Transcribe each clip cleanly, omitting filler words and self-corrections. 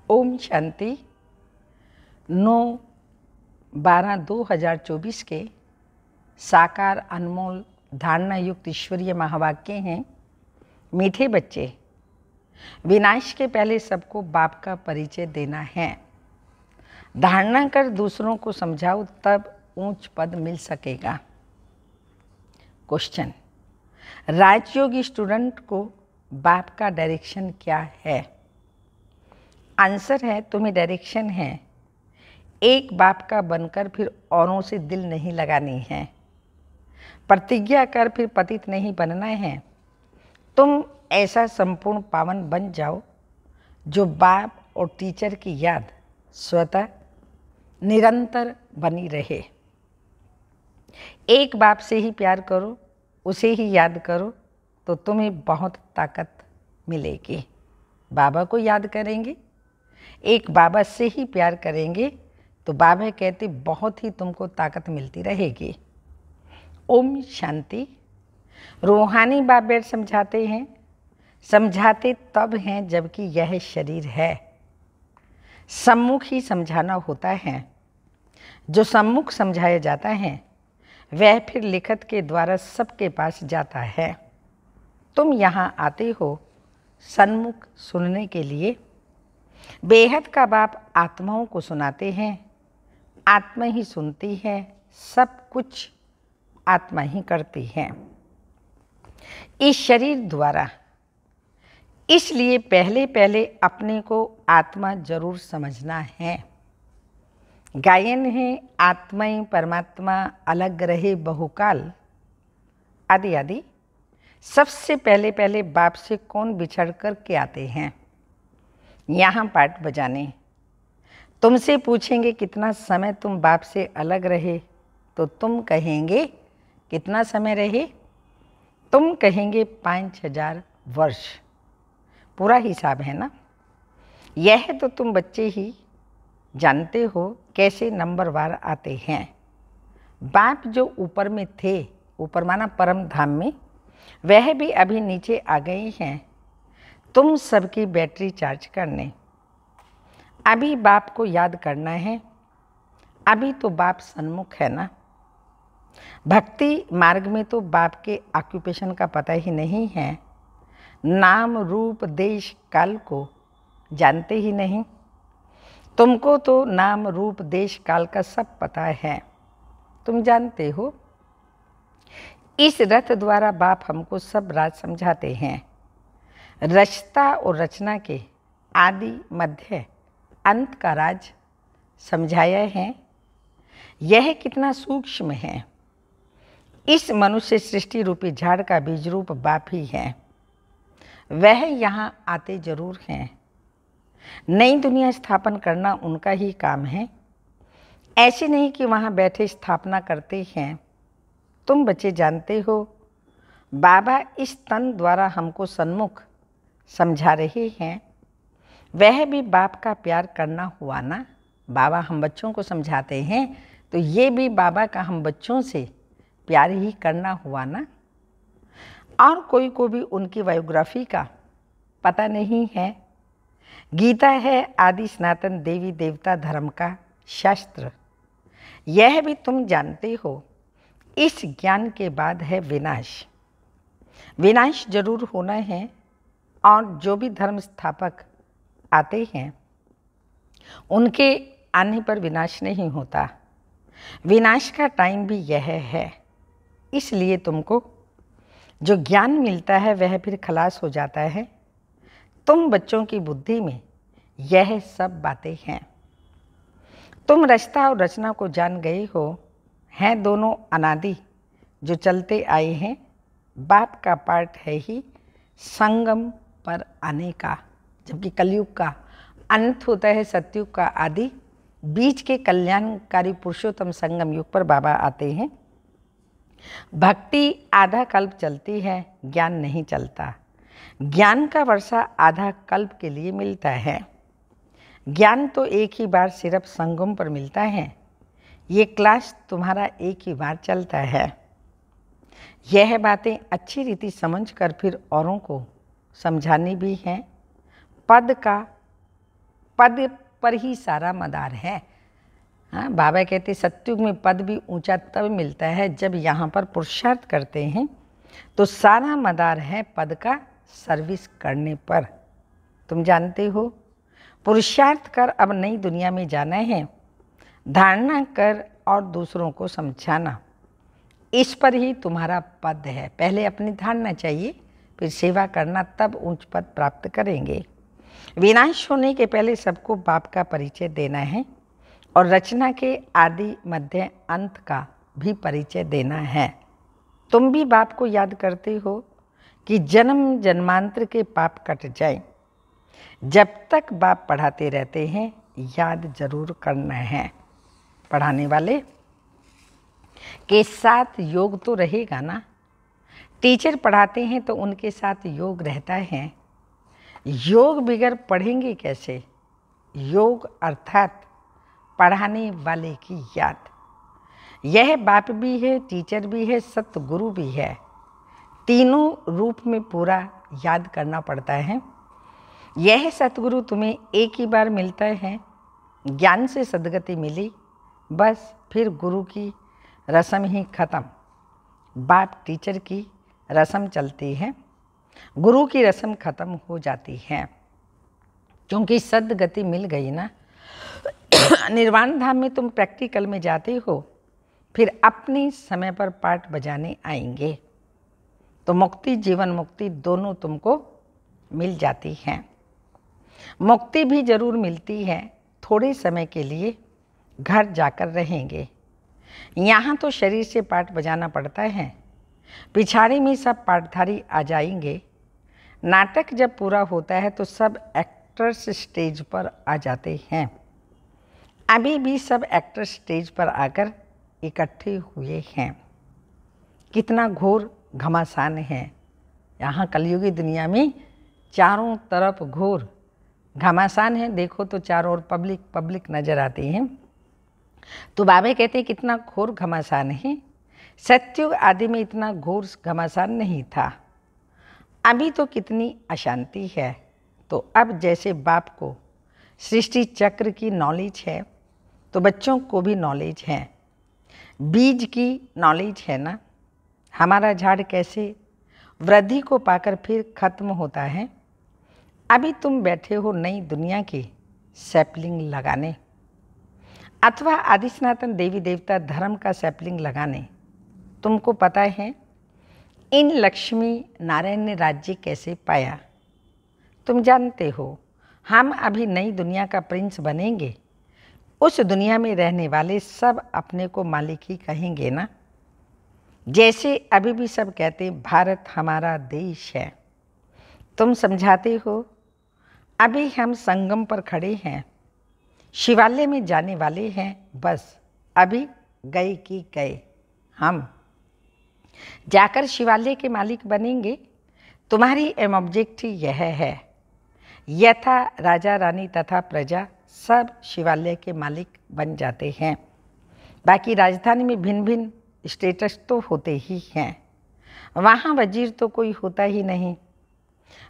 ओम शांति। 9/12/2024 के साकार अनमोल धारणा युक्त ईश्वरीय महावाक्य हैं। मीठे बच्चे, विनाश के पहले सबको बाप का परिचय देना है। धारणा कर दूसरों को समझाओ, तब ऊंच पद मिल सकेगा। क्वेश्चन, राजयोगी स्टूडेंट को बाप का डायरेक्शन क्या है? आंसर है, तुम्हें डायरेक्शन है एक बाप का बनकर फिर औरों से दिल नहीं लगानी है। प्रतिज्ञा कर फिर पतित नहीं बनना है। तुम ऐसा संपूर्ण पावन बन जाओ जो बाप और टीचर की याद स्वतः निरंतर बनी रहे। एक बाप से ही प्यार करो, उसे ही याद करो तो तुम्हें बहुत ताकत मिलेगी। बाबा को याद करेंगे, एक बाबा से ही प्यार करेंगे तो बाबा कहते बहुत ही तुमको ताकत मिलती रहेगी। ओम शांति। रूहानी बाप बैठ समझाते हैं, समझाते तब हैं जबकि यह शरीर है। सम्मुख ही समझाना होता है। जो सम्मुख समझाया जाता है वह फिर लिखत के द्वारा सबके पास जाता है। तुम यहाँ आते हो सन्मुख सुनने के लिए। बेहद का बाप आत्माओं को सुनाते हैं, आत्मा ही सुनती है, सब कुछ आत्मा ही करती है इस शरीर द्वारा। इसलिए पहले पहले अपने को आत्मा जरूर समझना है। गायन है, आत्मा ही परमात्मा अलग रहे बहुकाल आदि आदि। सबसे पहले पहले बाप से कौन बिछड़ कर के आते हैं यहाँ पाठ बजाने। तुमसे पूछेंगे कितना समय तुम बाप से अलग रहे तो तुम कहेंगे कितना समय रहे? तुम कहेंगे 5000 वर्ष। पूरा हिसाब है ना। यह तो तुम बच्चे ही जानते हो कैसे नंबरवार आते हैं। बाप जो ऊपर में थे, ऊपर माना परम धाम में, वह भी अभी नीचे आ गए हैं तुम सबकी बैटरी चार्ज करने। अभी बाप को याद करना है। अभी तो बाप सन्मुख है ना। भक्ति मार्ग में तो बाप के ऑक्यूपेशन का पता ही नहीं है। नाम रूप देश काल को जानते ही नहीं। तुमको तो नाम रूप देश काल का सब पता है, तुम जानते हो। इस रथ द्वारा बाप हमको सब राज समझाते हैं। रचता और रचना के आदि मध्य अंत का राज समझाया है। यह कितना सूक्ष्म है। इस मनुष्य सृष्टि रूपी झाड़ का बीज रूप बाप ही है। वह यहाँ आते जरूर हैं। नई दुनिया स्थापन करना उनका ही काम है। ऐसे नहीं कि वहाँ बैठे स्थापना करते हैं। तुम बच्चे जानते हो बाबा इस तन द्वारा हमको सन्मुख समझा रहे हैं। वह भी बाप का प्यार करना हुआ ना। बाबा हम बच्चों को समझाते हैं तो ये भी बाबा का हम बच्चों से प्यार ही करना हुआ ना। और कोई को भी उनकी बायोग्राफी का पता नहीं है। गीता है आदि सनातन देवी देवता धर्म का शास्त्र। यह भी तुम जानते हो। इस ज्ञान के बाद है विनाश। विनाश जरूर होना है। और जो भी धर्म स्थापक आते हैं उनके आने पर विनाश नहीं होता। विनाश का टाइम भी यह है। इसलिए तुमको जो ज्ञान मिलता है वह फिर खलास हो जाता है। तुम बच्चों की बुद्धि में यह सब बातें हैं। तुम रचता और रचना को जान गए हो। हैं दोनों अनादि जो चलते आए हैं। बाप का पार्ट है ही संगम पर आने का, जबकि कलयुग का अंत होता है सतयुग का आदि। बीच के कल्याणकारी पुरुषोत्तम संगम युग पर बाबा आते हैं। भक्ति आधा कल्प चलती है, ज्ञान नहीं चलता। ज्ञान का वर्षा आधा कल्प के लिए मिलता है। ज्ञान तो एक ही बार सिर्फ संगम पर मिलता है। ये क्लास तुम्हारा एक ही बार चलता है। यह बातें अच्छी रीति समझकर फिर औरों को समझानी भी हैं। पद का पद पर ही सारा मदार है। हाँ, बाबा कहते सत्युग में पद भी ऊंचा तब मिलता है जब यहाँ पर पुरुषार्थ करते हैं, तो सारा मदार है पद का सर्विस करने पर। तुम जानते हो, पुरुषार्थ कर अब नई दुनिया में जाना है, धारणा कर और दूसरों को समझाना, इस पर ही तुम्हारा पद है। पहले अपनी धारणा चाहिए, फिर सेवा करना, तब उच्च पद प्राप्त करेंगे। विनाश होने के पहले सबको बाप का परिचय देना है और रचना के आदि मध्य अंत का भी परिचय देना है। तुम भी बाप को याद करते हो कि जन्म जन्मांतर के पाप कट जाए। जब तक बाप पढ़ाते रहते हैं, याद जरूर करना है। पढ़ाने वाले के साथ योग तो रहेगा ना। टीचर पढ़ाते हैं तो उनके साथ योग रहता है। योग बिगर पढ़ेंगे कैसे? योग अर्थात पढ़ाने वाले की याद। यह बाप भी है, टीचर भी है, सतगुरु भी है। तीनों रूप में पूरा याद करना पड़ता है। यह सतगुरु तुम्हें एक ही बार मिलता है। ज्ञान से सद्गति मिली, बस फिर गुरु की रस्म ही खत्म। बाप टीचर की रस्म चलती है, गुरु की रस्म खत्म हो जाती है, क्योंकि सद्गति मिल गई ना। निर्वाण धाम में तुम प्रैक्टिकल में जाते हो, फिर अपने समय पर पाठ बजाने आएंगे, तो मुक्ति जीवन मुक्ति दोनों तुमको मिल जाती हैं। मुक्ति भी जरूर मिलती है, थोड़े समय के लिए घर जाकर रहेंगे। यहाँ तो शरीर से पाठ बजाना पड़ता है, पिछाड़ी में सब पाठधारी आ जाएंगे। नाटक जब पूरा होता है तो सब एक्टर्स स्टेज पर आ जाते हैं। अभी भी सब एक्टर्स स्टेज पर आकर इकट्ठे हुए हैं। कितना घोर घमासान है यहाँ कलयुगी दुनिया में, चारों तरफ घोर घमासान है। देखो तो चारों ओर पब्लिक पब्लिक नजर आती है। तो बाबा कहते हैं कितना घोर घमासान है। सत्युग आदि में इतना घोर घमासान नहीं था। अभी तो कितनी अशांति है। तो अब जैसे बाप को सृष्टि चक्र की नॉलेज है, तो बच्चों को भी नॉलेज है, बीज की नॉलेज है ना। हमारा झाड़ कैसे वृद्धि को पाकर फिर खत्म होता है। अभी तुम बैठे हो नई दुनिया की सैपलिंग लगाने, अथवा आदि सनातन देवी देवता धर्म का सैपलिंग लगाने। तुमको पता है इन लक्ष्मी नारायण ने राज्य कैसे पाया? तुम जानते हो हम अभी नई दुनिया का प्रिंस बनेंगे। उस दुनिया में रहने वाले सब अपने को मालिक ही कहेंगे ना। जैसे अभी भी सब कहते भारत हमारा देश है। तुम समझाते हो अभी हम संगम पर खड़े हैं, शिवालय में जाने वाले हैं, बस अभी गए कि गए। हम जाकर शिवालय के मालिक बनेंगे। तुम्हारी एम ऑब्जेक्टिव यह है। यथा राजा रानी तथा प्रजा सब शिवालय के मालिक बन जाते हैं। बाकी राजधानी में भिन्न भिन्न स्टेटस तो होते ही हैं। वहाँ वजीर तो कोई होता ही नहीं।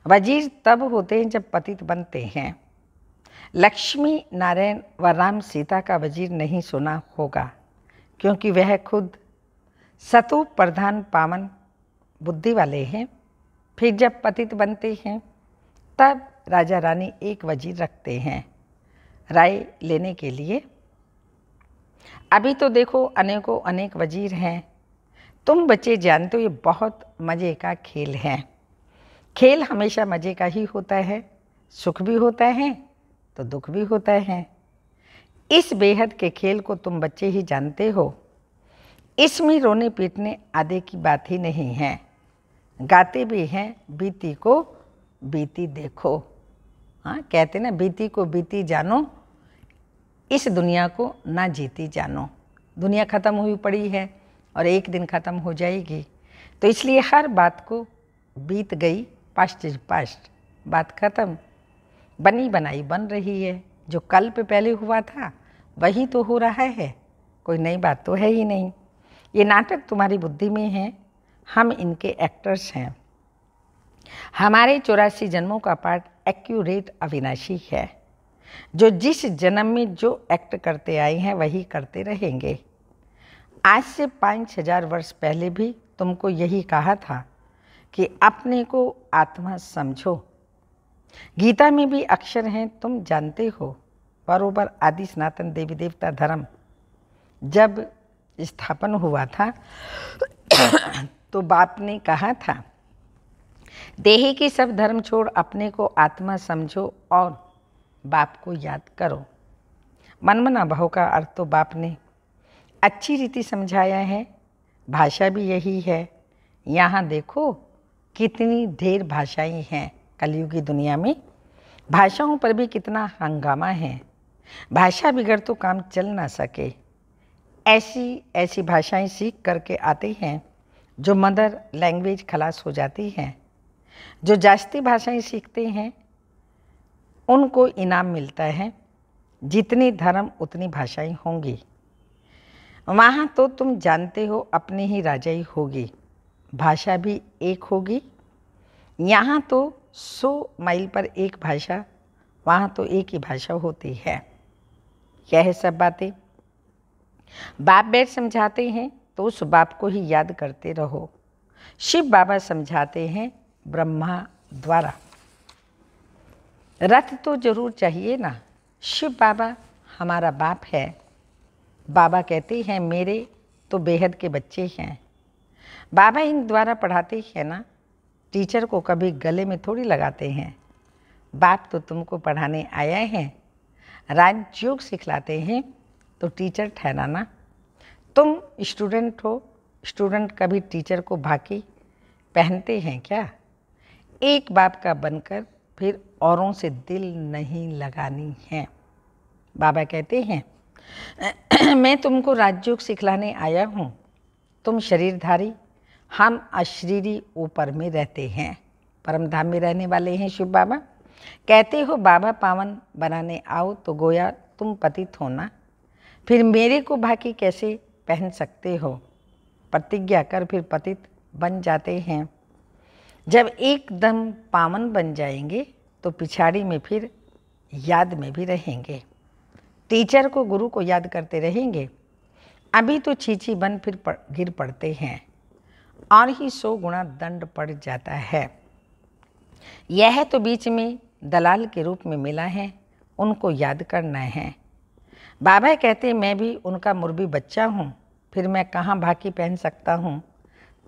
वजीर तब होते हैं जब पतित बनते हैं। लक्ष्मी नारायण व राम सीता का वजीर नहीं सुना होगा, क्योंकि वह खुद सतु प्रधान पावन बुद्धि वाले हैं। फिर जब पतित बनते हैं तब राजा रानी एक वजीर रखते हैं राय लेने के लिए। अभी तो देखो अनेकों अनेक वजीर हैं। तुम बच्चे जानते हो ये बहुत मज़े का खेल है। खेल हमेशा मज़े का ही होता है, सुख भी होता है तो दुख भी होता है। इस बेहद के खेल को तुम बच्चे ही जानते हो। इसमें रोने पीटने आदि की बात ही नहीं है। गाते भी हैं बीती को बीती देखो। हाँ, कहते ना बीती को बीती जानो, इस दुनिया को ना जीती जानो। दुनिया ख़त्म हुई पड़ी है और एक दिन ख़त्म हो जाएगी, तो इसलिए हर बात को बीत गई, पास्ट इज पास्ट, बात ख़त्म। बनी बनाई बन रही है। जो कल पे पहले हुआ था वही तो हो रहा है, कोई नई बात तो है ही नहीं। ये नाटक तुम्हारी बुद्धि में है, हम इनके एक्टर्स हैं। हमारे 84 जन्मों का पाठ एक्यूरेट अविनाशी है। जो जिस जन्म में जो एक्ट करते आए हैं वही करते रहेंगे। आज से 5000 वर्ष पहले भी तुमको यही कहा था कि अपने को आत्मा समझो। गीता में भी अक्षर हैं, तुम जानते हो। बरोबर आदि सनातन देवी देवता धर्म जब स्थापन हुआ था तो बाप ने कहा था, देही के सब धर्म छोड़ अपने को आत्मा समझो और बाप को याद करो। मनमना भाव का अर्थ तो बाप ने अच्छी रीति समझाया है। भाषा भी यही है। यहाँ देखो कितनी ढेर भाषाएं हैं। कलयुगी दुनिया में भाषाओं पर भी कितना हंगामा है। भाषा बिगड़ तो काम चल ना सके। ऐसी ऐसी भाषाएं सीख करके आते हैं जो मदर लैंग्वेज खलास हो जाती हैं। जो जास्ती भाषाएं सीखते हैं उनको इनाम मिलता है। जितने धर्म उतनी भाषाएं होंगी। वहाँ तो तुम जानते हो अपनी ही राजाई होगी, भाषा भी एक होगी। यहाँ तो 100 माइल पर एक भाषा, वहाँ तो एक ही भाषा होती है। यह सब बातें बाप बैठ समझाते हैं तो उस बाप को ही याद करते रहो। शिव बाबा समझाते हैं ब्रह्मा द्वारा। रथ तो जरूर चाहिए ना। शिव बाबा हमारा बाप है। बाबा कहते हैं मेरे तो बेहद के बच्चे हैं। बाबा इन द्वारा पढ़ाते हैं ना। टीचर को कभी गले में थोड़ी लगाते हैं। बाप तो तुमको पढ़ाने आया है। राजयोग सिखलाते हैं तो टीचर ठहराना। तुम स्टूडेंट हो। स्टूडेंट कभी टीचर को भाकी पहनते हैं क्या? एक बाप का बनकर फिर औरों से दिल नहीं लगानी है। बाबा कहते हैं मैं तुमको राजयोग सिखलाने आया हूँ। तुम शरीरधारी, हम अशरीरी ऊपर में रहते हैं। परम धाम में रहने वाले हैं शिव बाबा। कहते हो बाबा पावन बनाने आओ तो गोया तुम पतित हो ना। फिर मेरे को भाकी कैसे पहन सकते हो? प्रतिज्ञा कर फिर पतित बन जाते हैं। जब एकदम पावन बन जाएंगे तो पिछाड़ी में फिर याद में भी रहेंगे। टीचर को गुरु को याद करते रहेंगे। अभी तो छीछी बन फिर गिर पड़ते हैं और ही 100 गुना दंड पड़ जाता है। यह तो बीच में दलाल के रूप में मिला है, उनको याद करना है। बाबा कहते मैं भी उनका मुर्बी बच्चा हूँ, फिर मैं कहाँ भाकी पहन सकता हूँ।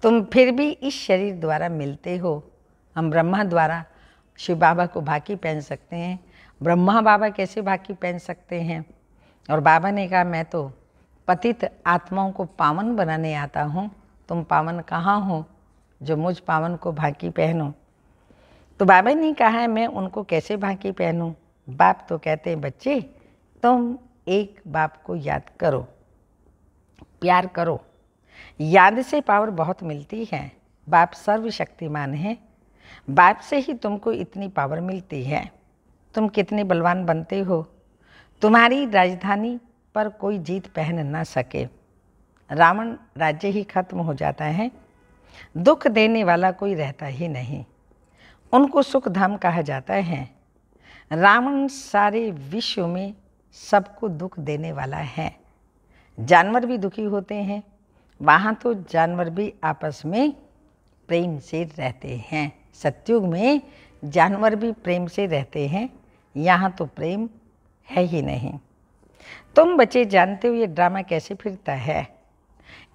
तुम फिर भी इस शरीर द्वारा मिलते हो। हम ब्रह्मा द्वारा शिव बाबा को भाकी पहन सकते हैं। ब्रह्मा बाबा कैसे भाकी पहन सकते हैं? और बाबा ने कहा मैं तो पतित आत्माओं को पावन बनाने आता हूँ। तुम पावन कहाँ हो जो मुझ पावन को भाकी पहनो? तो बाबा ने कहा मैं उनको कैसे भाकी पहनूं? बाप तो कहते हैं बच्चे तुम एक बाप को याद करो, प्यार करो। याद से पावर बहुत मिलती है। बाप सर्वशक्तिमान है। बाप से ही तुमको इतनी पावर मिलती है। तुम कितने बलवान बनते हो। तुम्हारी राजधानी पर कोई जीत पहन ना सके। रावण राज्य ही खत्म हो जाता है। दुख देने वाला कोई रहता ही नहीं। उनको सुख धाम कहा जाता है। रावण सारे विश्व में सबको दुख देने वाला है। जानवर भी दुखी होते हैं। वहाँ तो जानवर भी आपस में प्रेम से रहते हैं। सतयुग में जानवर भी प्रेम से रहते हैं। यहाँ तो प्रेम है ही नहीं। तुम बच्चे जानते हो ये ड्रामा कैसे फिरता है।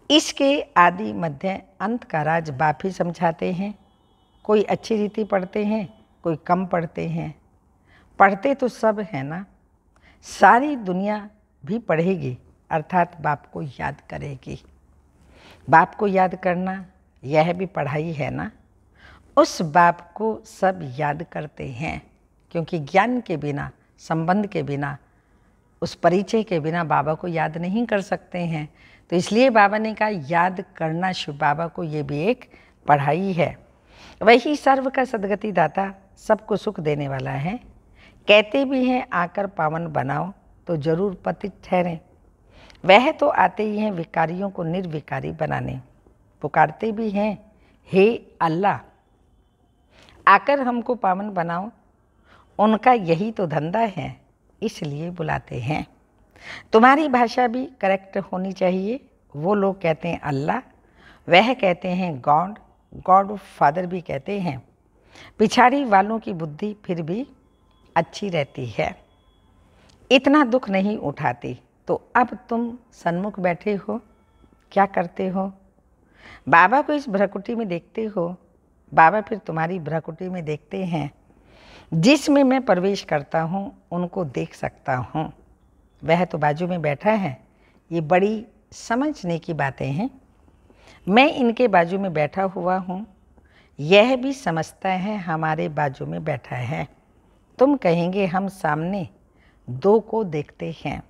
इसके आदि मध्य अंत का राज बाप ही समझाते हैं। कोई अच्छी रीति पढ़ते हैं, कोई कम पढ़ते हैं। पढ़ते तो सब है ना। सारी दुनिया भी पढ़ेगी, अर्थात बाप को याद करेगी। बाप को याद करना यह भी पढ़ाई है ना। उस बाप को सब याद करते हैं, क्योंकि ज्ञान के बिना, संबंध के बिना, उस परिचय के बिना बाबा को याद नहीं कर सकते हैं। तो इसलिए बाबा ने कहा याद करना शिव बाबा को, ये भी एक पढ़ाई है। वही सर्व का सदगति दाता, सबको सुख देने वाला है। कहते भी हैं आकर पावन बनाओ तो जरूर पतित ठहरें। वह तो आते ही हैं विकारियों को निर्विकारी बनाने। पुकारते भी हैं हे अल्लाह आकर हमको पावन बनाओ। उनका यही तो धंधा है। इसलिए बुलाते हैं। तुम्हारी भाषा भी करेक्ट होनी चाहिए। वो लोग कहते हैं अल्लाह, वह कहते हैं गॉड, गॉड फादर भी कहते हैं। पिछाड़ी वालों की बुद्धि फिर भी अच्छी रहती है, इतना दुख नहीं उठाती। तो अब तुम सन्मुख बैठे हो, क्या करते हो? बाबा को इस भ्रकुटी में देखते हो, बाबा फिर तुम्हारी भ्रकुटी में देखते हैं। जिसमें मैं प्रवेश करता हूँ उनको देख सकता हूँ। वह तो बाजू में बैठा है। ये बड़ी समझने की बातें हैं। मैं इनके बाजू में बैठा हुआ हूँ, यह भी समझता है हमारे बाजू में बैठा है। तुम कहेंगे हम सामने दो को देखते हैं,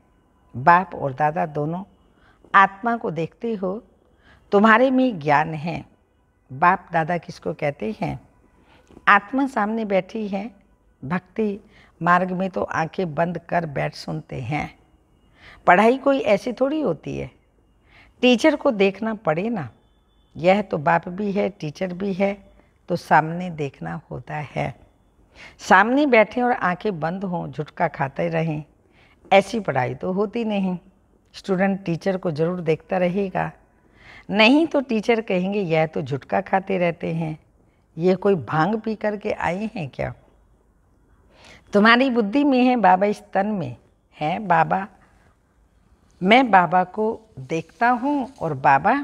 बाप और दादा दोनों आत्मा को देखते हो। तुम्हारे में ज्ञान है। बाप दादा किसको कहते हैं? आत्मा सामने बैठी है। भक्ति मार्ग में तो आंखें बंद कर बैठ सुनते हैं। पढ़ाई कोई ऐसी थोड़ी होती है, टीचर को देखना पड़े ना। यह तो बाप भी है, टीचर भी है, तो सामने देखना होता है। सामने बैठे और आंखें बंद हों, झुटका खाते रहें, ऐसी पढ़ाई तो होती नहीं। स्टूडेंट टीचर को ज़रूर देखता रहेगा, नहीं तो टीचर कहेंगे यह तो झुटका खाते रहते हैं, ये कोई भांग पी करके आए हैं क्या? तुम्हारी बुद्धि में है, बाबा इस तन में है। बाबा, मैं बाबा को देखता हूँ और बाबा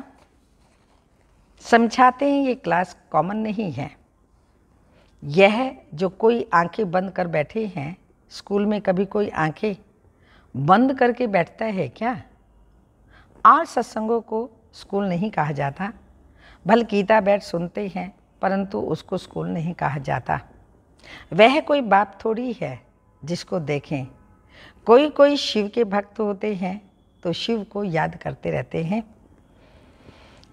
समझाते हैं। ये क्लास कॉमन नहीं है। यह जो कोई आंखें बंद कर बैठे हैं, स्कूल में कभी कोई आंखें बंद करके बैठता है क्या? और सत्संगों को स्कूल नहीं कहा जाता। भल गीता बैठ सुनते हैं, परंतु उसको स्कूल नहीं कहा जाता। वह कोई बाप थोड़ी है जिसको देखें। कोई कोई शिव के भक्त होते हैं तो शिव को याद करते रहते हैं,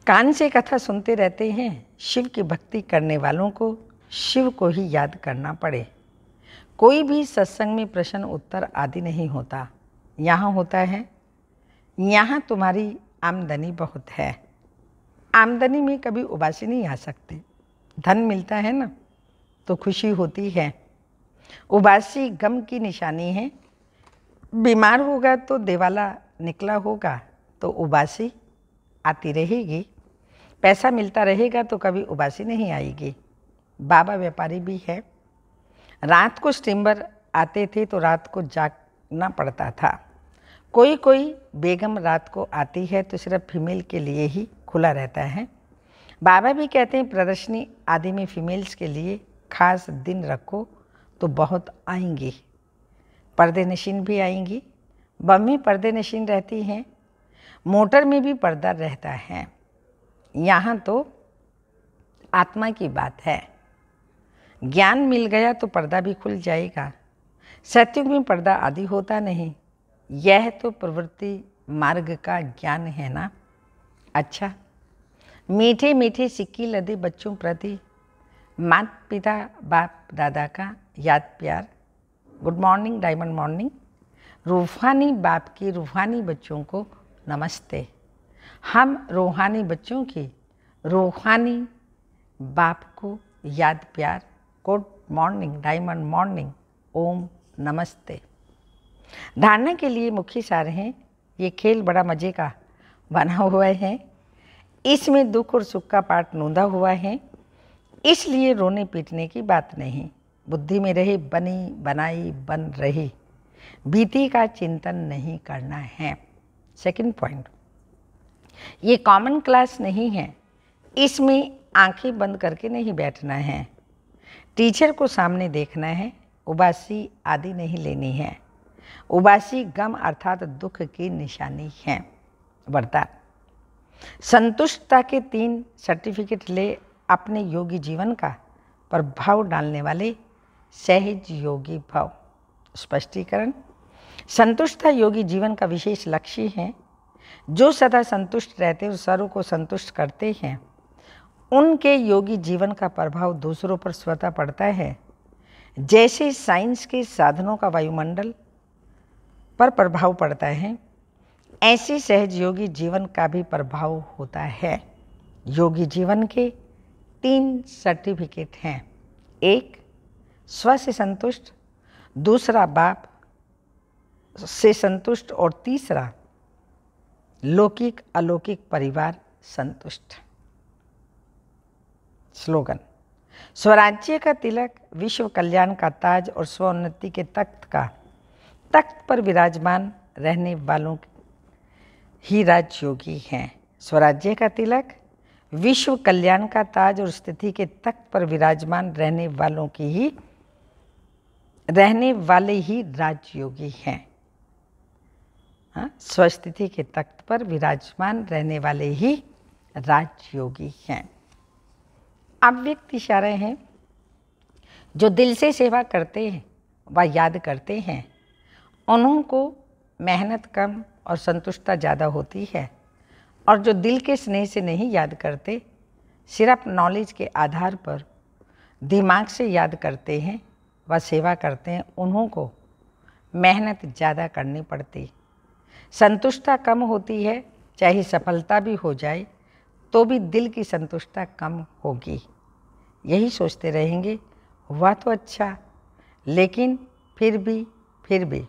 कान से कथा सुनते रहते हैं। शिव की भक्ति करने वालों को शिव को ही याद करना पड़े। कोई भी सत्संग में प्रश्न उत्तर आदि नहीं होता। यहाँ होता है, यहाँ तुम्हारी आमदनी बहुत है। आमदनी में कभी उबासी नहीं आ सकती। धन मिलता है ना तो खुशी होती है। उबासी गम की निशानी है। बीमार होगा तो दिवाला निकला होगा तो उबासी आती रहेगी। पैसा मिलता रहेगा तो कभी उबासी नहीं आएगी। बाबा व्यापारी भी है। रात को स्टीमर आते थे तो रात को जागना पड़ता था। कोई कोई बेगम रात को आती है तो सिर्फ फीमेल के लिए ही खुला रहता है। बाबा भी कहते हैं प्रदर्शनी आदि में फीमेल्स के लिए खास दिन रखो तो बहुत आएंगी। पर्दे नशीन भी आएंगी। बम में पर्दे नशीन रहती हैं, मोटर में भी पर्दा रहता है। यहाँ तो आत्मा की बात है। ज्ञान मिल गया तो पर्दा भी खुल जाएगा। सत्युग में पर्दा आदि होता नहीं। यह तो प्रवृत्ति मार्ग का ज्ञान है ना। अच्छा, मीठे मीठे सिक्की लदे बच्चों प्रति माता पिता बाप दादा का याद प्यार। Good morning, diamond morning. रूहानी बाप की रूहानी बच्चों को नमस्ते। हम रूहानी बच्चों की रूहानी बाप को याद प्यार। गुड मॉर्निंग, डायमंड मॉर्निंग, ओम नमस्ते। धारणा के लिए मुख्य सार हैं। ये खेल बड़ा मज़े का बना हुआ है। इसमें दुख और सुख का पाठ नोंदा हुआ है, इसलिए रोने पीटने की बात नहीं। बुद्धि में रहे बनी बनाई बन रही, बीती का चिंतन नहीं करना है। सेकंड पॉइंट, ये कॉमन क्लास नहीं है। इसमें आंखें बंद करके नहीं बैठना है। टीचर को सामने देखना है। उबासी आदि नहीं लेनी है। उबासी गम अर्थात दुख की निशानी है। वरदान, संतुष्टता के 3 सर्टिफिकेट ले अपने योगी जीवन का प्रभाव डालने वाले सहज योगी भाव। स्पष्टीकरण, संतुष्टता योगी जीवन का विशेष लक्ष्य है। जो सदा संतुष्ट रहते और सर्व को संतुष्ट करते हैं, उनके योगी जीवन का प्रभाव दूसरों पर स्वतः पड़ता है। जैसे साइंस के साधनों का वायुमंडल पर प्रभाव पड़ता है, ऐसे सहज योगी जीवन का भी प्रभाव होता है। योगी जीवन के 3 सर्टिफिकेट हैं। 1 स्व से संतुष्ट, दूसरा बाप से संतुष्ट, और तीसरा लौकिक अलौकिक परिवार संतुष्ट। स्लोगन: स्वराज्य का तिलक, विश्व कल्याण का ताज और स्वोन्नति के तख्त पर विराजमान रहने वालों ही राजयोगी हैं। स्वराज्य का तिलक, विश्व कल्याण का ताज और स्थिति के तख्त पर विराजमान रहने वाले ही राजयोगी हैं। स्वस्थिति के तख्त पर विराजमान रहने वाले ही राजयोगी हैं। अव्यक्त इशारे हैं। जो दिल से सेवा करते हैं व याद करते हैं, उन्हों को मेहनत कम और संतुष्टता ज़्यादा होती है। और जो दिल के स्नेह से नहीं याद करते, सिर्फ नॉलेज के आधार पर दिमाग से याद करते हैं व सेवा करते हैं, उन्हों को मेहनत ज़्यादा करनी पड़ती, संतुष्टता कम होती है। चाहे सफलता भी हो जाए तो भी दिल की संतुष्टता कम होगी। यही सोचते रहेंगे, हुआ तो अच्छा, लेकिन फिर भी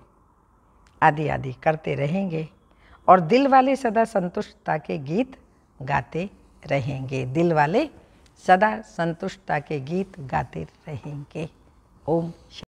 आदि करते रहेंगे, और दिल वाले सदा संतुष्टता के गीत गाते रहेंगे। दिल वाले सदा संतुष्टता के गीत गाते रहेंगे। ओम।